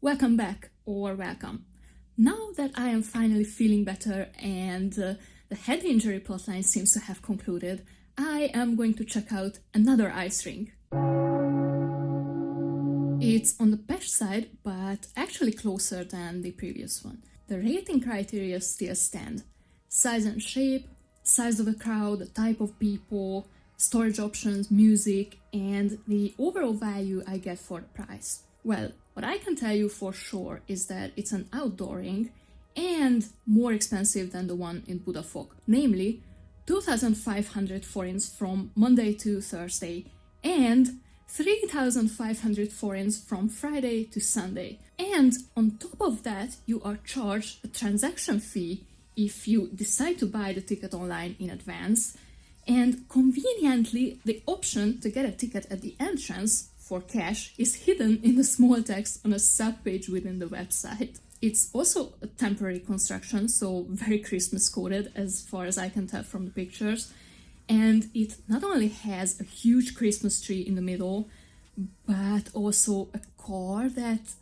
Welcome back, or welcome. Now that I am finally feeling better and the head injury plotline seems to have concluded, I am going to check out another ice rink. It's on the Pest side, but actually closer than the previous one. The rating criteria still stand. Size and shape, size of the crowd, the type of people, storage options, music, and the overall value I get for the price. Well, what I can tell you for sure is that it's an outdoor rink and more expensive than the one in Budapest, namely 2,500 forints from Monday to Thursday and 3,500 forints from Friday to Sunday. And on top of that, you are charged a transaction fee if you decide to buy the ticket online in advance. And conveniently, the option to get a ticket at the entrance for cash is hidden in the small text on a sub-page within the website. It's also a temporary construction, so very Christmas coded as far as I can tell from the pictures. And it not only has a huge Christmas tree in the middle, but also a car that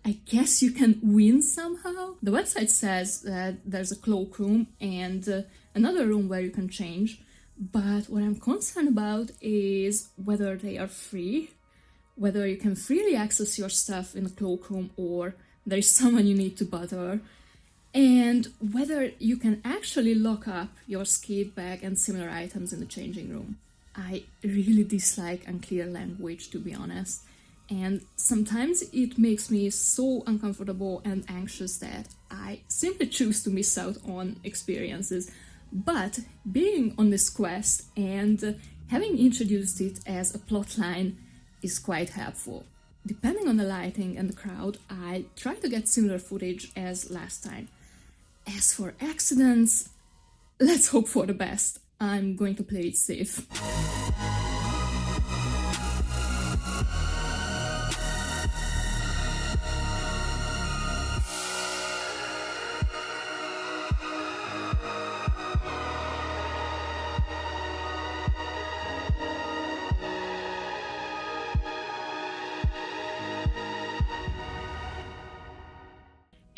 I guess you can win somehow. The website says that there's a cloakroom and another room where you can change. But what I'm concerned about is whether they are free, whether you can freely access your stuff in the cloakroom or there is someone you need to bother, and whether you can actually lock up your skate bag and similar items in the changing room. I really dislike unclear language, to be honest, and sometimes it makes me so uncomfortable and anxious that I simply choose to miss out on experiences. But being on this quest and having introduced it as a plotline is quite helpful. Depending on the lighting and the crowd, I try to get similar footage as last time. As for accidents, let's hope for the best. I'm going to play it safe.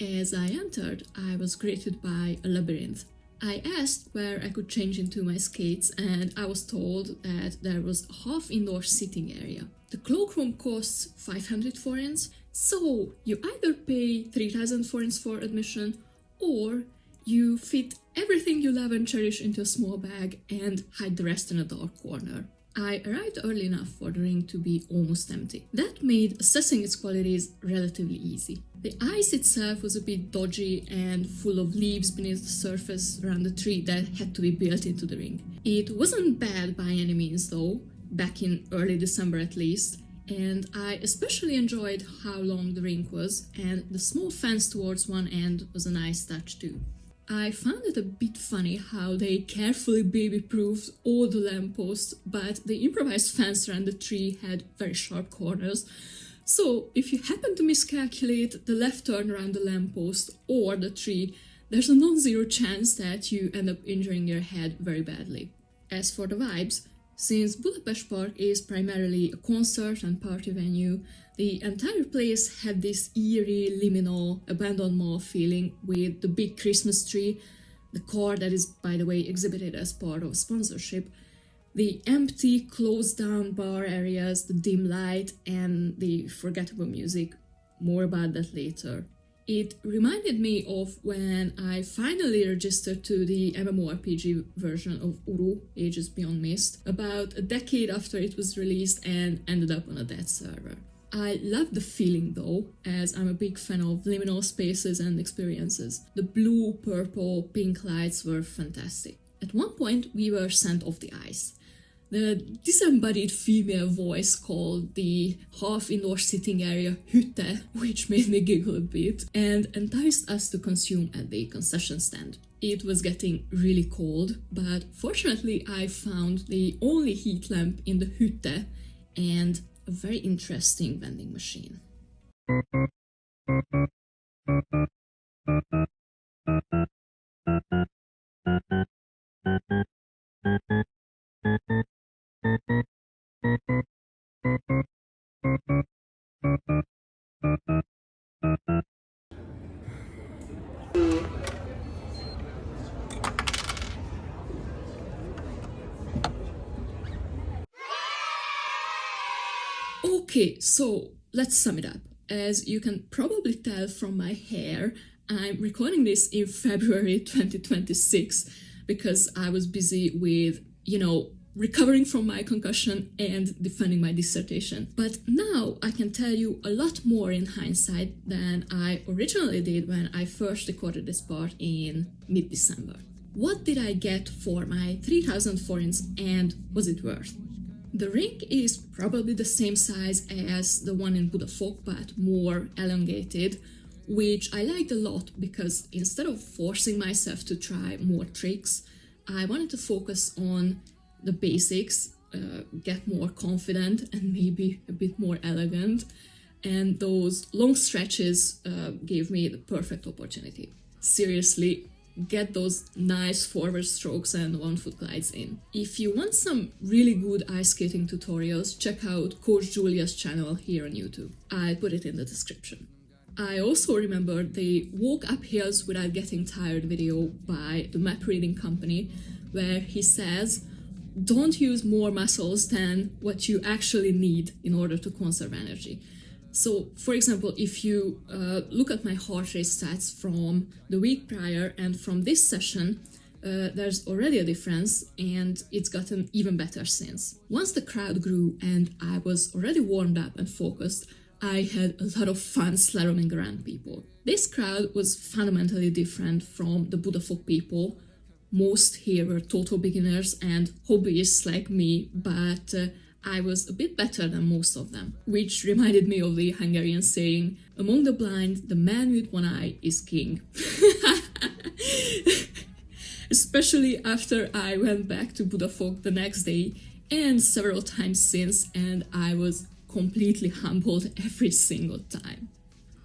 As I entered, I was greeted by a labyrinth. I asked where I could change into my skates, and I was told that there was a half indoor sitting area. The cloakroom costs 500 forints, so you either pay 3,000 forints for admission, or you fit everything you love and cherish into a small bag and hide the rest in a dark corner. I arrived early enough for the rink to be almost empty. That made assessing its qualities relatively easy. The ice itself was a bit dodgy and full of leaves beneath the surface around the tree that had to be built into the rink. It wasn't bad by any means though, back in early December at least, and I especially enjoyed how long the rink was, and the small fence towards one end was a nice touch too. I found it a bit funny how they carefully baby-proofed all the lampposts, but the improvised fence around the tree had very sharp corners. So if you happen to miscalculate the left turn around the lamppost or the tree, there's a non-zero chance that you end up injuring your head very badly. As for the vibes, since Budapest Park is primarily a concert and party venue, the entire place had this eerie, liminal, abandoned mall feeling with the big Christmas tree, the car that is, by the way, exhibited as part of sponsorship, the empty, closed-down bar areas, the dim light, and the forgettable music. More about that later. It reminded me of when I finally registered to the MMORPG version of Uru, Ages Beyond Mist, about a decade after it was released and ended up on a dead server. I love the feeling though, as I'm a big fan of liminal spaces and experiences. The blue, purple, pink lights were fantastic. At one point, we were sent off the ice. The disembodied female voice called the half-indoor sitting area Hütte, which made me giggle a bit, and enticed us to consume at the concession stand. It was getting really cold, but fortunately I found the only heat lamp in the Hütte and a very interesting vending machine. Okay, so let's sum it up. As you can probably tell from my hair, I'm recording this in February 2026 because I was busy with, recovering from my concussion and defending my dissertation. But now I can tell you a lot more in hindsight than I originally did when I first recorded this part in mid-December. What did I get for my 3,000 forints and was it worth? The rink is probably the same size as the one in Budapest, but more elongated, which I liked a lot because instead of forcing myself to try more tricks, I wanted to focus on the basics, get more confident and maybe a bit more elegant, and those long stretches gave me the perfect opportunity. Seriously, get those nice forward strokes and 1-foot glides in. If you want some really good ice skating tutorials, check out Coach Julia's channel here on YouTube. I'll put it in the description. I also remember the Walk Up Hills Without Getting Tired video by the map reading company, where he says, don't use more muscles than what you actually need in order to conserve energy. So, for example, if you look at my heart rate stats from the week prior and from this session, there's already a difference and it's gotten even better since. Once the crowd grew and I was already warmed up and focused, I had a lot of fun slaloming around people. This crowd was fundamentally different from the Budapest people. Most here were total beginners and hobbyists like me, but I was a bit better than most of them, which reminded me of the Hungarian saying, among the blind, the man with one eye is king. Especially after I went back to Budapest the next day and several times since, and I was completely humbled every single time.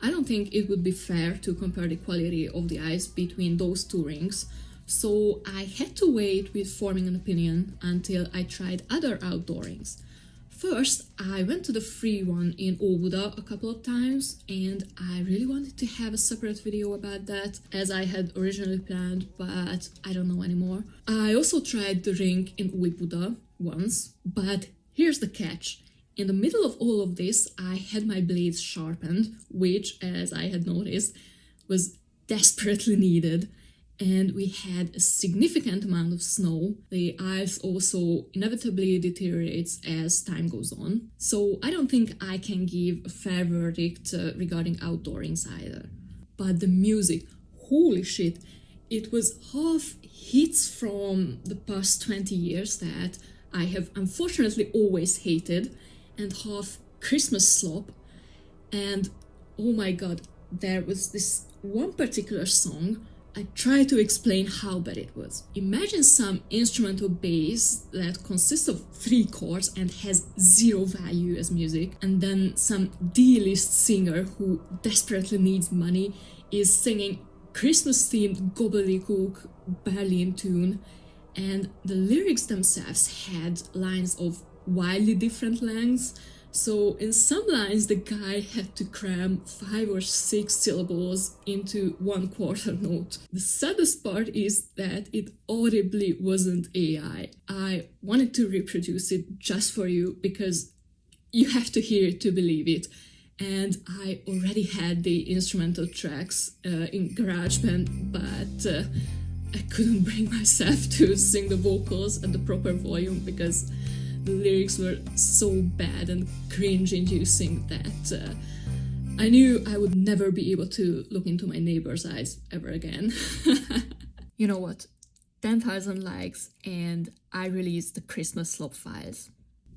I don't think it would be fair to compare the quality of the ice between those two rinks, so I had to wait with forming an opinion until I tried other outdoor rinks. First, I went to the free one in Óbuda a couple of times, and I really wanted to have a separate video about that, as I had originally planned, but I don't know anymore. I also tried the rink in Óbuda once, but here's the catch. In the middle of all of this, I had my blades sharpened, which, as I had noticed, was desperately needed. And we had a significant amount of snow. The ice also inevitably deteriorates as time goes on. So I don't think I can give a fair verdict regarding outdoor rinks either. But the music, holy shit, it was half hits from the past 20 years that I have unfortunately always hated, and half Christmas slop. And oh my god, there was this one particular song. I tried to explain how bad it was. Imagine some instrumental bass that consists of 3 chords and has 0 value as music, and then some D-list singer who desperately needs money is singing Christmas-themed gobbledygook Berlin tune, and the lyrics themselves had lines of wildly different lengths. So in some lines the guy had to cram 5 or 6 syllables into 1/4 note. The saddest part is that it audibly wasn't AI. I wanted to reproduce it just for you because you have to hear it to believe it. And I already had the instrumental tracks in GarageBand, but I couldn't bring myself to sing the vocals at the proper volume because the lyrics were so bad and cringe-inducing that I knew I would never be able to look into my neighbor's eyes ever again. You know what? 10,000 likes and I released the Christmas slop files.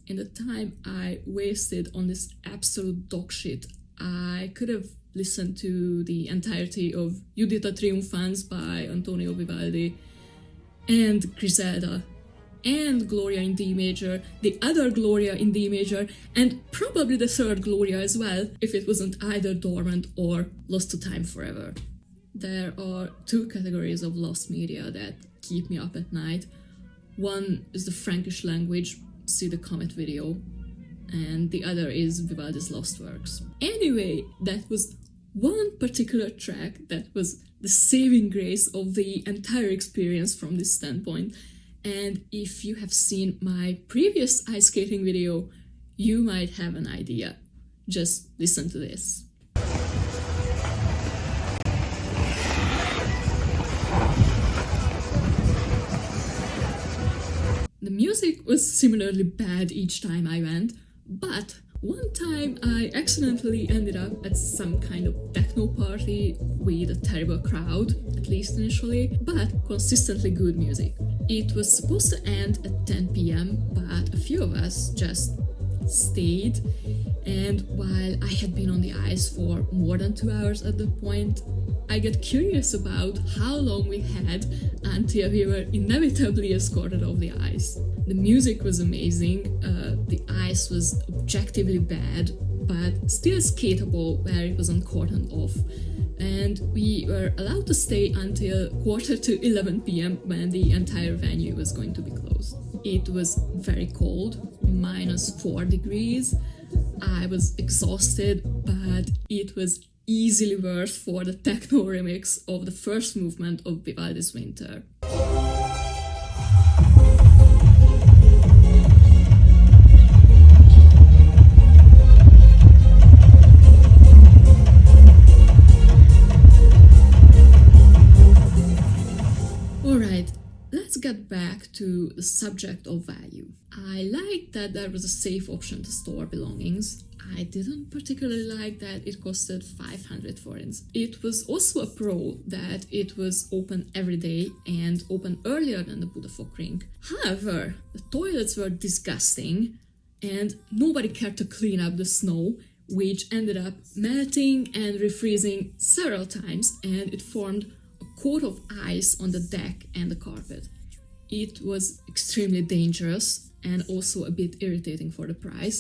In the time I wasted on this absolute dog shit, I could have listened to the entirety of Judita Triumphans by Antonio Vivaldi, and Griselda, and Gloria in D major, the other Gloria in D major, and probably the third Gloria as well, if it wasn't either dormant or lost to time forever. There are 2 categories of lost media that keep me up at night. One is the Frankish language, see the Comet video, and the other is Vivaldi's lost works. Anyway, that was one particular track that was the saving grace of the entire experience from this standpoint. And if you have seen my previous ice skating video, you might have an idea. Just listen to this. The music was similarly bad each time I went, but one time I accidentally ended up at some kind of techno party with a terrible crowd, at least initially, but consistently good music. It was supposed to end at 10 p.m, but a few of us just stayed, and while I had been on the ice for more than 2 hours at that point, I got curious about how long we had until we were inevitably escorted off the ice. The music was amazing, the ice was objectively bad, but still skateable where it wasn't cordoned off. And we were allowed to stay until 11:45 p.m. when the entire venue was going to be closed. It was very cold, -4 degrees. I was exhausted, but it was easily worth for the techno remix of the first movement of Vivaldi's Winter. Alright, let's get back to the subject of value. I liked that there was a safe option to store belongings. I didn't particularly like that it costed 500 forints. It was also a pro that it was open every day and open earlier than the Budapest rink. However, the toilets were disgusting and nobody cared to clean up the snow, which ended up melting and refreezing several times, and it formed a coat of ice on the deck and the carpet. It was extremely dangerous and also a bit irritating for the price.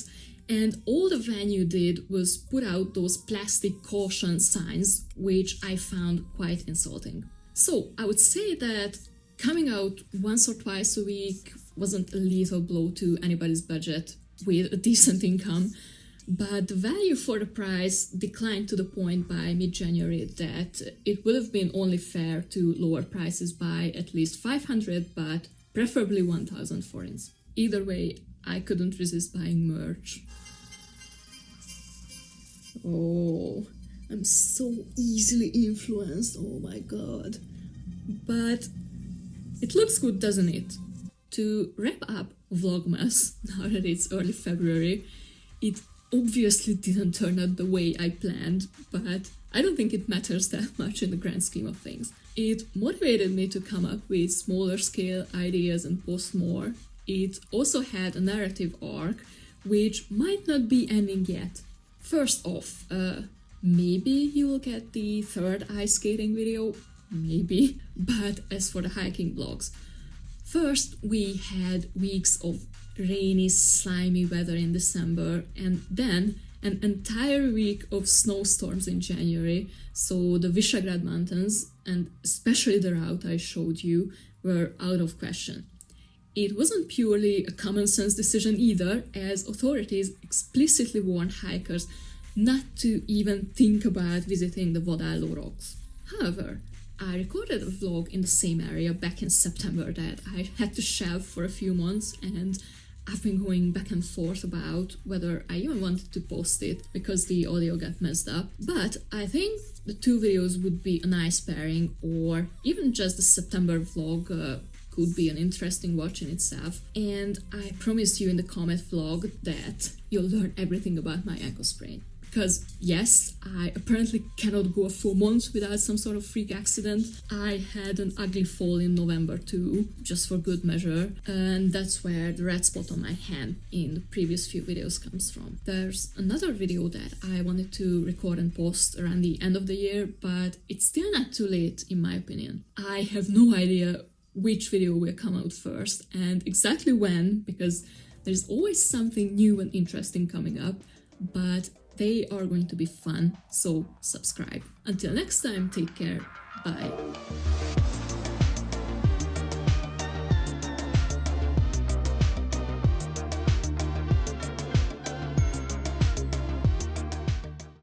And all the venue did was put out those plastic caution signs, which I found quite insulting. So I would say that coming out once or twice a week wasn't a lethal blow to anybody's budget with a decent income, but the value for the price declined to the point by mid-January that it would have been only fair to lower prices by at least 500, but preferably 1,000 forints. Either way, I couldn't resist buying merch. Oh, I'm so easily influenced, oh my god. But it looks good, doesn't it? To wrap up vlogmas, now that it's early February, it obviously didn't turn out the way I planned, but I don't think it matters that much in the grand scheme of things. It motivated me to come up with smaller scale ideas and post more. It also had a narrative arc, which might not be ending yet. First off, maybe you will get the third ice skating video, maybe, but as for the hiking vlogs, first we had weeks of rainy, slimy weather in December, and then an entire week of snowstorms in January, so the Visegrad Mountains, and especially the route I showed you, were out of question. It wasn't purely a common sense decision either, as authorities explicitly warned hikers not to even think about visiting the Vadálló rocks. However, I recorded a vlog in the same area back in September that I had to shelve for a few months, and I've been going back and forth about whether I even wanted to post it because the audio got messed up. But I think the two videos would be a nice pairing, or even just the September vlog could be an interesting watch in itself. And I promised you in the comet vlog that you'll learn everything about my ankle sprain. Because yes, I apparently cannot go a full month without some sort of freak accident. I had an ugly fall in November too, just for good measure, and that's where the red spot on my hand in the previous few videos comes from. There's another video that I wanted to record and post around the end of the year, but it's still not too late in my opinion. I have no idea which video will come out first and exactly when, because there's always something new and interesting coming up, but they are going to be fun, so subscribe. Until next time, take care, bye.